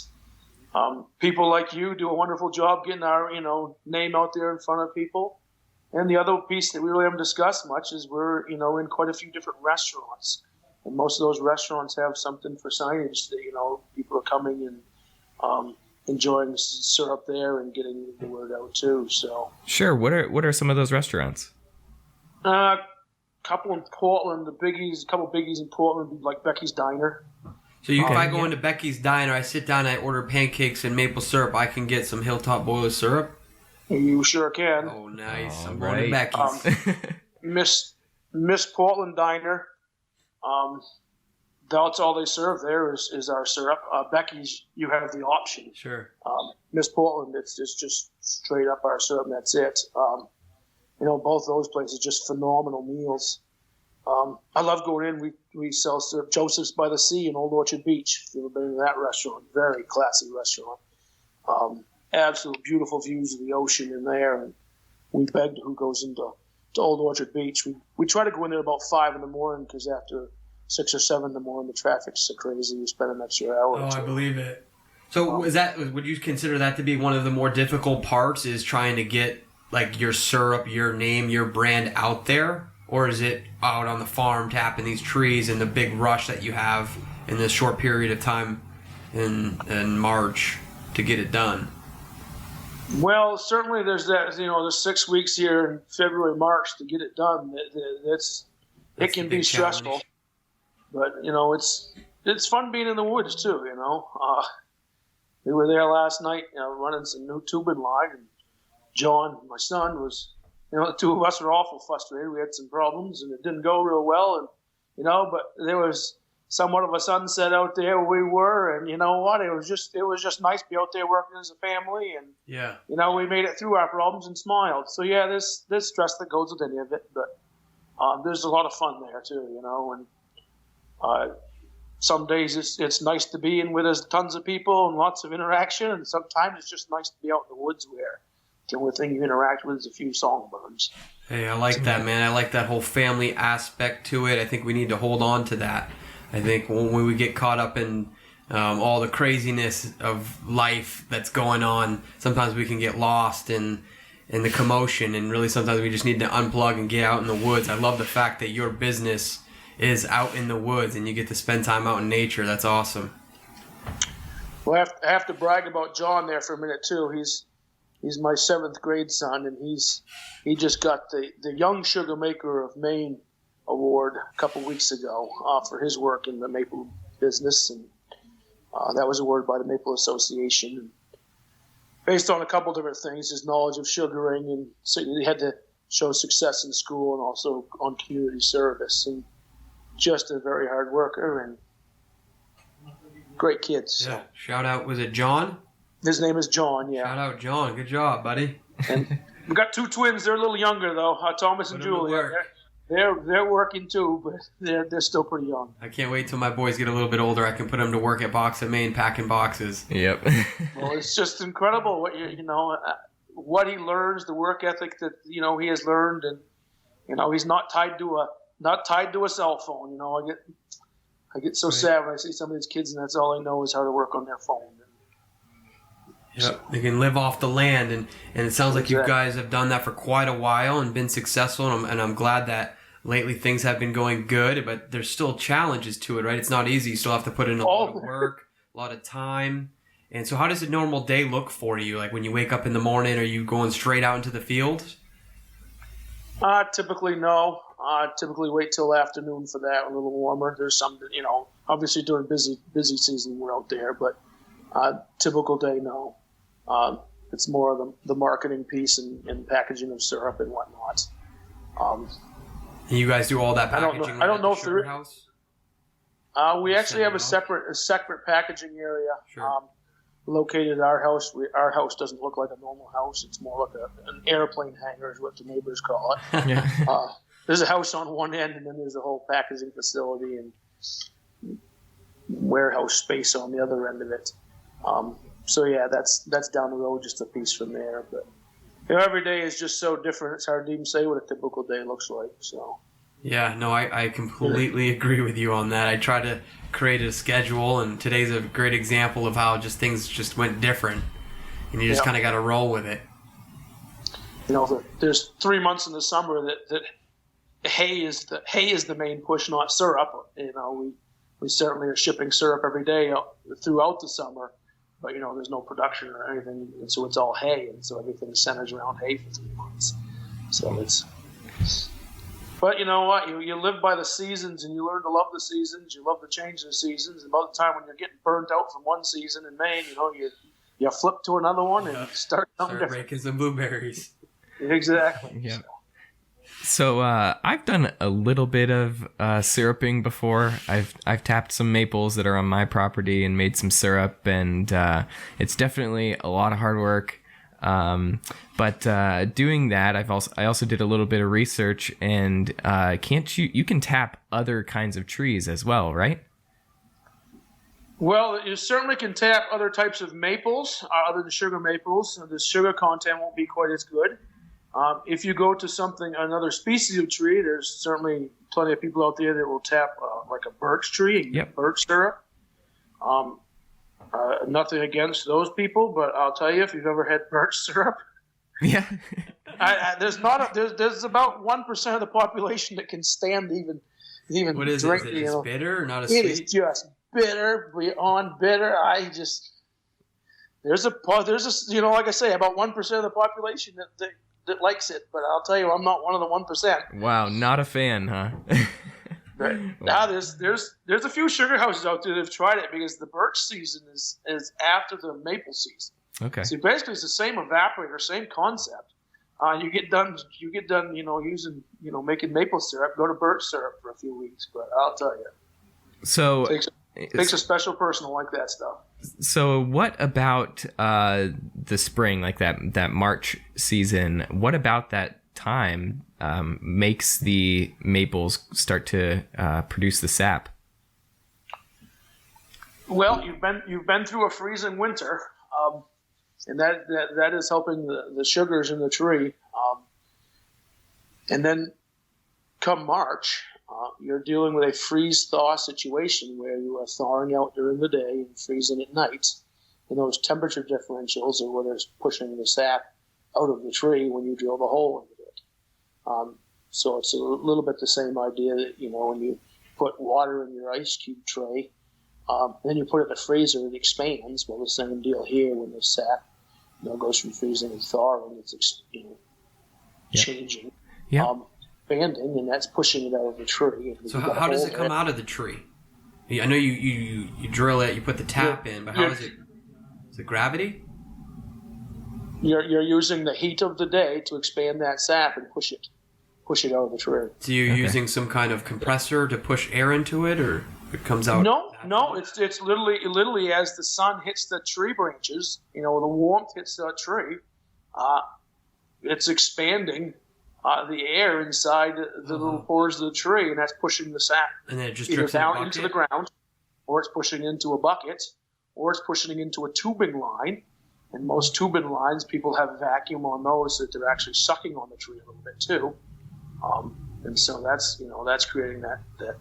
People like you do a wonderful job getting our name out there in front of people. And the other piece that we really haven't discussed much is we're in quite a few different restaurants, and most of those restaurants have something for signage that people are coming and enjoying the syrup there and getting the word out too. So
sure. What are some of those restaurants?
Couple in Portland, a couple biggies in Portland, like Becky's Diner.
So if I go into Becky's Diner, I sit down, I order pancakes and maple syrup, I can get some Hilltop Boilers syrup?
You sure can.
Oh, nice. I'm going to Becky's.
Miss Portland Diner, that's all they serve there is our syrup. Becky's, you have the option.
Sure.
Miss Portland, it's just straight up our syrup, and that's it. Both those places, just phenomenal meals. I love going in. We sell syrup. Joseph's by the Sea in Old Orchard Beach. If you've ever been to that restaurant, very classy restaurant. Absolute beautiful views of the ocean in there. And we begged who goes into Old Orchard Beach. We try to go in there about 5 in the morning because after 6 or 7 in the morning, the traffic's so crazy. You spend an extra hour.
Oh, I believe it. So would you consider that to be one of the more difficult parts, is trying to get like your syrup, your name, your brand out there? Or is it out on the farm tapping these trees and the big rush that you have in this short period of time in March to get it done?
Well, certainly there's that. There's 6 weeks here in February, March to get it done. It can be stressful, but it's fun being in the woods too. We were there last night, running some new tubing line, and John, my son, was. The two of us were awful frustrated. We had some problems, and it didn't go real well. And but there was somewhat of a sunset out there where we were, and you know what? It was just nice to be out there working as a family, and we made it through our problems and smiled. So yeah, there's stress that goes with any of it, but there's a lot of fun there too, and some days it's nice to be in where there's tons of people and lots of interaction, and sometimes it's just nice to be out in the woods where the only thing you interact with is a few songbirds.
Hey, I like that, man. I like that whole family aspect to it. I think we need to hold on to that. I think when we get caught up in all the craziness of life that's going on, sometimes we can get lost in the commotion, and really sometimes we just need to unplug and get out in the woods. I love the fact that your business is out in the woods and you get to spend time out in nature. That's awesome.
Well, I have to brag about John there for a minute, too. He's my 7th grade son, and he just got the Young Sugar Maker of Maine award a couple weeks ago for his work in the maple business, and that was awarded by the Maple Association. And based on a couple different things, his knowledge of sugaring, and so he had to show success in school and also on community service, and just a very hard worker and great kid. So.
Yeah. Shout out, was it John?
His name is John, yeah.
Shout out, John. Good job, buddy.
And we got 2 twins. They're a little younger, though. Thomas and Julia. They're working, too, but they're still pretty young.
I can't wait till my boys get a little bit older. I can put them to work at Box of Maine packing boxes.
Yep.
Well, it's just incredible what he learns, the work ethic that he has learned, and he's not tied to a cell phone. I get so sad when I see some of these kids, and that's all they know is how to work on their phone.
Yep, they can live off the land, and it sounds like you guys have done that for quite a while and been successful, and I'm glad that lately things have been going good, but there's still challenges to it, right? It's not easy. You still have to put in a lot of work, a lot of time. And so how does a normal day look for you? Like when you wake up in the morning, are you going straight out into the field?
Typically, no. Typically wait till afternoon for that, a little warmer. There's some, obviously during busy season we're out there, but typical day, no. It's more of the marketing piece and packaging of syrup and whatnot.
You guys do all that packaging?
I don't know if
there house?
We actually have a separate packaging area
Sure.
Located at our house. Our house doesn't look like a normal house. It's more like an airplane hangar is what the neighbors call it.
Yeah.
There's a house on one end, and then there's a whole packaging facility and warehouse space on the other end of it. So yeah, that's down the road just a piece from there. But every day is just so different. It's hard to even say what a typical day looks like. So.
Yeah, no, I completely agree with you on that. I try to create a schedule, and today's a great example of how just things just went different, and you just kind of got to roll with it.
There's 3 months in the summer that hay is the main push, not syrup. We certainly are shipping syrup every day throughout the summer, but there's no production or anything, and so it's all hay, and so everything centers around hay for 3 months. So it's. But you know what? You live by the seasons, and you learn to love the seasons. You love the change of the seasons. And about the time when you're getting burnt out from one season in Maine, you flip to another one and start something different.
Raking some blueberries.
Exactly.
Yeah. So I've done a little bit of syruping before. I've tapped some maples that are on my property and made some syrup, and it's definitely a lot of hard work. But doing that, I also did a little bit of research, and you can tap other kinds of trees as well, right?
Well, you certainly can tap other types of maples, other than sugar maples. The sugar content won't be quite as good. If you go to another species of tree, there's certainly plenty of people out there that will tap like a birch tree and get birch syrup. Nothing against those people, but I'll tell you, if you've ever had birch syrup, there's about 1% of the population that can stand even
what is
drink.
Is it bitter or not as sweet?
It is just bitter, beyond bitter. There's like I say, about 1% of the population that likes it, but I'll tell you, I'm not one of the 1%.
Wow, not a fan, huh?
Right. Now there's a few sugar houses out there that have tried it, because the birch season is after the maple season.
Okay.
So basically it's the same evaporator, same concept. You get done using making maple syrup, go to birch syrup for a few weeks, but I'll tell you.
So
it takes a special person to like that stuff.
So what about the spring, like that March season? What about that time makes the maples start to produce the sap? Well,
you've been through a freezing winter, and that is helping the sugars in the tree. And then come March, you're dealing with a freeze-thaw situation where you are thawing out during the day and freezing at night. And those temperature differentials are what is pushing the sap out of the tree when you drill the hole into it. So it's a little bit the same idea that, when you put water in your ice cube tray, then you put it in the freezer, it expands. Well, the same deal here when the sap goes from freezing to thawing, it's changing.
Yeah.
Expanding, and that's pushing it out of the tree.
So how does it come out of the tree? I know you drill it, you put the tap in, but how is it? Is it gravity?
You're using the heat of the day to expand that sap and push it out of the tree.
So you're using some kind of compressor to push air into it, or it comes out?
No, it's literally as the sun hits the tree branches, the warmth hits the tree, it's expanding the air inside the little pores of the tree, and that's pushing the sap
and then it just
either
drips
down into the ground, or it's pushing into a bucket, or it's pushing into a tubing line. And most tubing lines, people have vacuum on those, that they're actually sucking on the tree a little bit too. And so that's creating that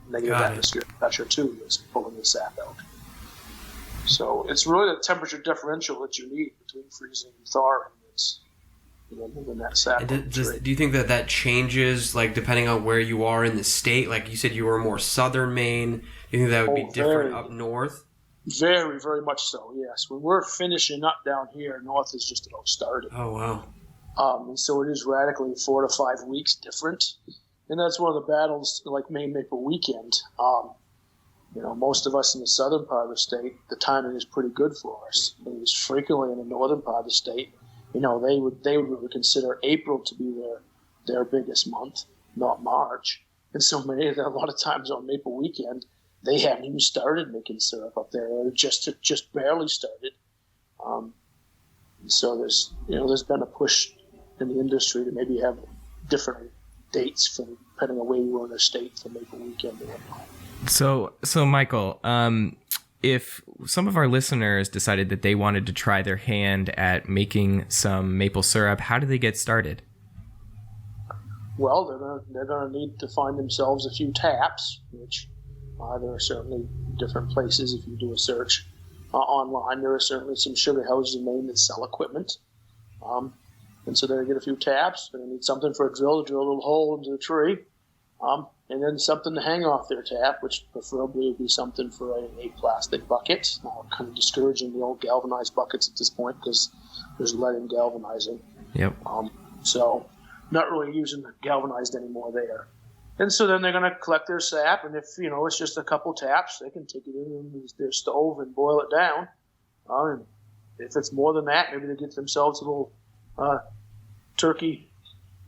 negative atmospheric pressure too, that's pulling the sap out. So it's really the temperature differential that you need between freezing and thawing. It's moving that sap.
Do you think that changes, like, depending on where you are in the state? Like you said, you were more southern Maine. Do you think that would be different up north?
Very, very much so, yes. When we're finishing up down here, north is just about started.
Oh, wow.
And so it is radically 4 to 5 weeks different. And that's one of the battles, like Maine Maple Weekend. Most of us in the southern part of the state, the timing is pretty good for us. It is frequently in the northern part of the state. They would consider April to be their biggest month, not March. And so a lot of times on Maple Weekend, they haven't even started making syrup up there. Or just barely started. So there's been a push in the industry to maybe have different dates depending on where you were in the state for Maple Weekend and whatnot.
So Michael, if some of our listeners decided that they wanted to try their hand at making some maple syrup, how do they get started?
Well, they're gonna need to find themselves a few taps, which there are certainly different places. If you do a search online, there are certainly some sugar houses in Maine that sell equipment. And so they're going to get a few taps. They're going to need something for a drill to drill a little hole into the tree. And then something to hang off their tap, which preferably would be something for a plastic bucket. Kind of discouraging the old galvanized buckets at this point because there's lead in galvanizing.
Yep.
So not really using galvanized anymore there. And so then they're going to collect their sap, and if, it's just a couple taps, they can take it in their stove and boil it down. And if it's more than that, maybe they get themselves a little turkey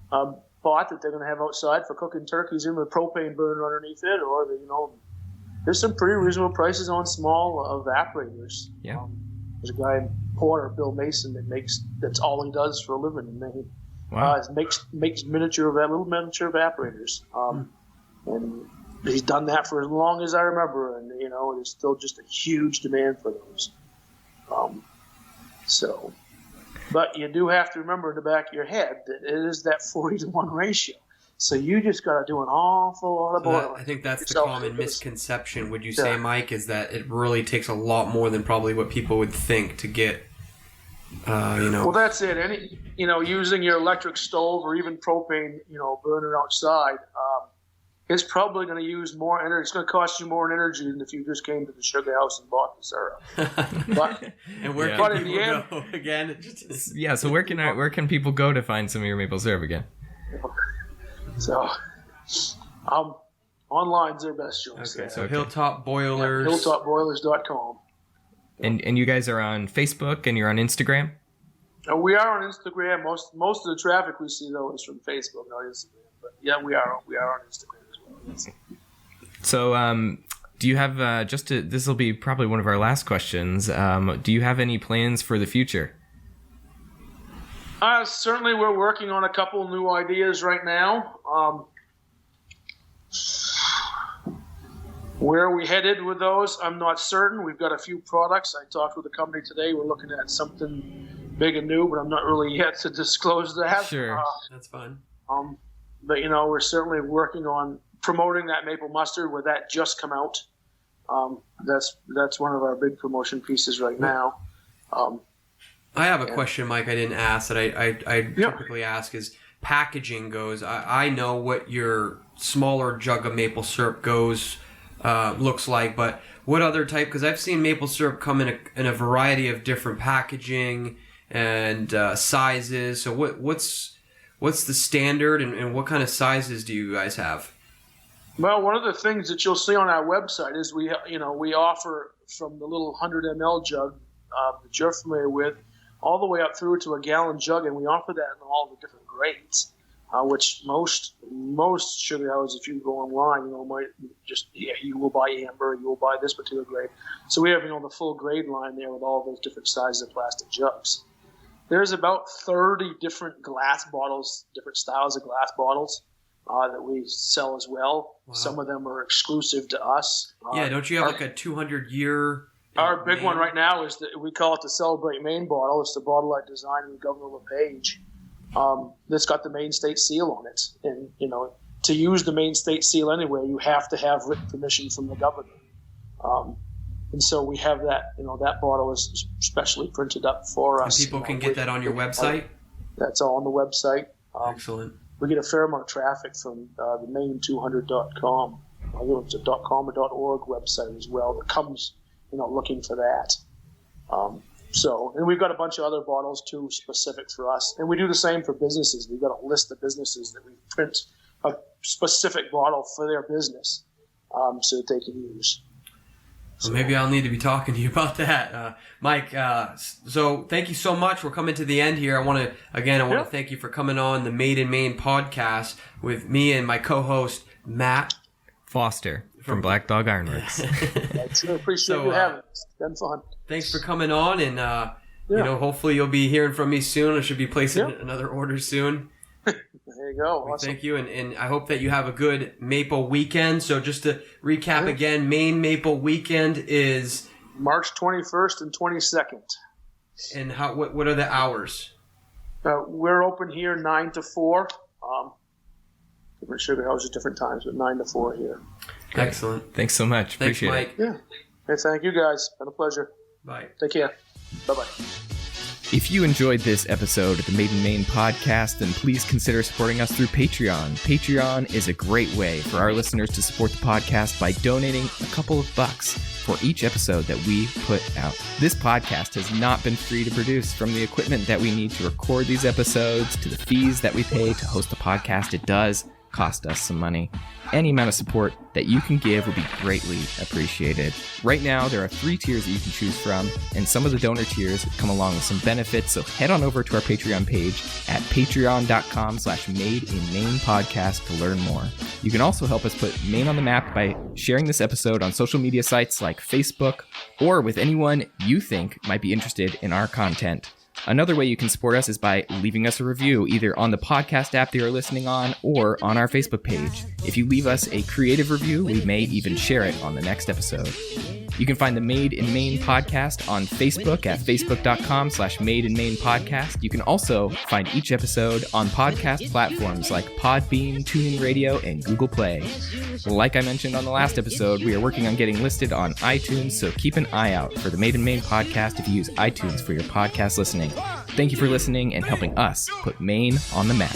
pot that they're going to have outside for cooking turkeys in with a propane burner underneath it, or there's some pretty reasonable prices on small evaporators.
Yeah.
There's a guy in Porter, Bill Mason, that's all he does for a living in Maine.
Wow.
Makes little miniature evaporators, and he's done that for as long as I remember, and there's still just a huge demand for those. But you do have to remember in the back of your head that it is that 40-to-1 ratio. So you just got to do an awful lot of boiling.
I think that's the common misconception, would you say, Mike, is that it really takes a lot more than probably what people would think to get, Well,
that's it. Using your electric stove or even propane, burner outside, it's probably going to use more energy. It's going to cost you more energy than if you just came to the sugar house and bought the syrup.
And where can people go again?
Yeah. So where can people go to find some of your maple syrup again?
So, online's their best choice.
Okay. So Hilltop Boilers.
Hilltopboilers.com.
And you guys are on Facebook and you're on Instagram?
We are on Instagram. Most of the traffic we see though is from Facebook, not Instagram. But yeah, we are on Instagram.
So, do you have this will be probably one of our last questions. Do you have any plans for the future?
Certainly, we're working on a couple new ideas right now. Where are we headed with those? I'm not certain. We've got a few products. I talked with a company today. We're looking at something big and new, but I'm not really yet to disclose that.
Sure,
that's fine.
But we're certainly working on promoting that maple mustard, where that just come out. That's one of our big promotion pieces right now.
I have a question, Mike, I didn't ask that I typically ask is packaging goes. I know what your smaller jug of maple syrup looks like, but what other type? Because I've seen maple syrup come in a variety of different packaging and sizes. So what's the standard and what kind of sizes do you guys have?
Well, one of the things that you'll see on our website is we offer from the little 100 ml jug that you're familiar with, all the way up through to a gallon jug, and we offer that in all the different grades, which most sugar houses, if you go online, might just you will buy amber, you will buy this particular grade. So we have the full grade line there with all those different sizes of plastic jugs. There's about 30 different glass bottles, different styles of glass bottles. That we sell as well. Wow. Some of them are exclusive to us.
Don't you have like a 200-year?
Our big one right now is we call it the Celebrate Maine bottle. It's the bottle I designed with Governor LePage. That's got the Maine State Seal on it, and to use the Maine State Seal anywhere, you have to have written permission from the governor. And so we have that. That bottle is specially printed up for us.
And people can get that on your website.
That's all on the website.
Excellent.
We get a fair amount of traffic from the Maine200.com. I think it's a .com or .org website as well that comes, looking for that. And we've got a bunch of other bottles too, specific for us. And we do the same for businesses. We've got a list of businesses that we print a specific bottle for their business, so that they can use.
Well, maybe I'll need to be talking to you about that, Mike. So thank you so much. We're coming to the end here. I want to thank you for coming on the Made in Maine podcast with me and my co-host Matt
Foster from Black Dog Ironworks.
I sure appreciate you having us. It's been fun.
Thanks for coming on, and hopefully you'll be hearing from me soon. I should be placing another order soon.
There you go. Awesome.
Thank you, and I hope that you have a good Maple weekend. So just to recap again, Maine Maple Weekend is
March 21st and 22nd.
And what are the hours?
We're open here 9 to 4. Different sugar houses, different times, but 9 to 4 here.
Great.
Excellent.
Thanks so much.
Thanks,
Appreciate
Mike.
it.
Yeah. Hey, thank you guys. Been a pleasure.
Bye.
Take care. Bye-bye.
If you enjoyed this episode of the Made in Maine podcast, then please consider supporting us through Patreon. Patreon is a great way for our listeners to support the podcast by donating a couple of bucks for each episode that we put out. This podcast has not been free to produce. From the equipment that we need to record these episodes to the fees that we pay to host the podcast, it does cost us some money. Any amount of support that you can give would be greatly appreciated. Right now, there are 3 tiers that you can choose from, and some of the donor tiers come along with some benefits, so head on over to our Patreon page at patreon.com/madeinmainepodcast to learn more. You can also help us put Maine on the map by sharing this episode on social media sites like Facebook, or with anyone you think might be interested in our content. Another way you can support us is by leaving us a review, either on the podcast app that you're listening on or on our Facebook page. If you leave us a creative review, we may even share it on the next episode. You can find the Made in Maine podcast on Facebook at facebook.com/madeinmainepodcast. You can also find each episode on podcast platforms like Podbean, TuneIn Radio, and Google Play. Like I mentioned on the last episode, we are working on getting listed on iTunes, so keep an eye out for the Made in Maine podcast if you use iTunes for your podcast listening. Thank you for listening and helping us put Maine on the map.